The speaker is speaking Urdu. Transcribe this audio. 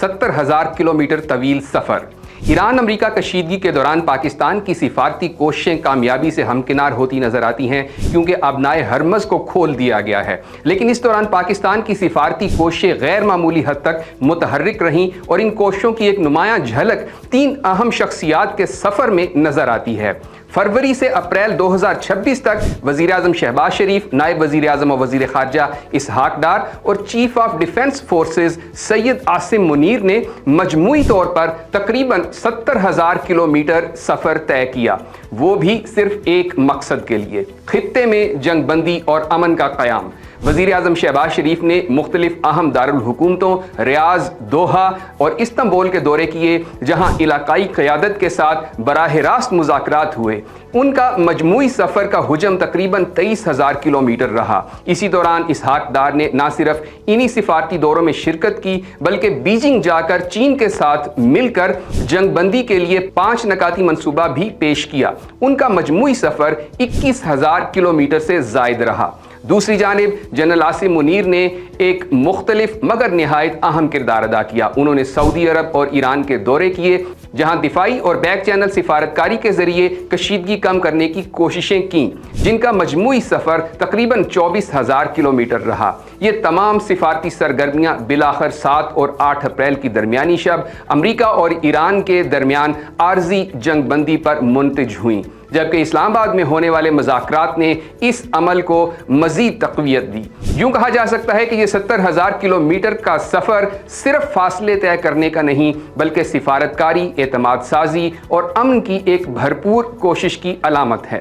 70,000 کلومیٹر طویل سفر۔ ایران امریکہ کشیدگی کے دوران پاکستان کی سفارتی کوششیں کامیابی سے ہمکنار ہوتی نظر آتی ہیں کیونکہ ابنائے ہرمز کو کھول دیا گیا ہے، لیکن اس دوران پاکستان کی سفارتی کوششیں غیر معمولی حد تک متحرک رہیں اور ان کوششوں کی ایک نمایاں جھلک 3 اہم شخصیات کے سفر میں نظر آتی ہے۔ فروری سے اپریل 2026 تک وزیر اعظم شہباز شریف، نائب وزیر اعظم و وزیر خارجہ اسحاق ڈار اور chief of defence forces Syed Asim Munir نے مجموعی طور پر تقریباً 70,000 کلومیٹر سفر طے کیا، وہ بھی صرف ایک مقصد کے لیے: خطے میں جنگ بندی اور امن کا قیام۔ وزیر اعظم شہباز شریف نے مختلف اہم دارالحکومتوں ریاض، دوحہ اور استنبول کے دورے کیے، جہاں علاقائی قیادت کے ساتھ براہ راست مذاکرات ہوئے۔ ان کا مجموعی سفر کا حجم تقریباً 23,000 کلومیٹر رہا۔ اسی دوران اسحاق ڈار نے نہ صرف انہی سفارتی دوروں میں شرکت کی بلکہ بیجنگ جا کر چین کے ساتھ مل کر جنگ بندی کے لیے 5 نکاتی منصوبہ بھی پیش کیا۔ ان کا مجموعی سفر 21,000 کلومیٹر سے زائد رہا۔ دوسری جانب جنرل عاصم منیر نے ایک مختلف مگر نہایت اہم کردار ادا کیا۔ انہوں نے سعودی عرب اور ایران کے دورے کیے، جہاں دفاعی اور بیک چینل سفارتکاری کے ذریعے کشیدگی کم کرنے کی کوششیں کیں، جن کا مجموعی سفر تقریباً 24,000 کلومیٹر رہا۔ یہ تمام سفارتی سرگرمیاں بالآخر 7 اور 8 اپریل کی درمیانی شب امریکہ اور ایران کے درمیان عارضی جنگ بندی پر منتج ہوئیں، جبکہ اسلام آباد میں ہونے والے مذاکرات نے اس عمل کو مزید تقویت دی۔ یوں کہا جا سکتا ہے کہ یہ 70,000 کلومیٹر کا سفر صرف فاصلے طے کرنے کا نہیں بلکہ سفارتکاری، اعتماد سازی اور امن کی ایک بھرپور کوشش کی علامت ہے۔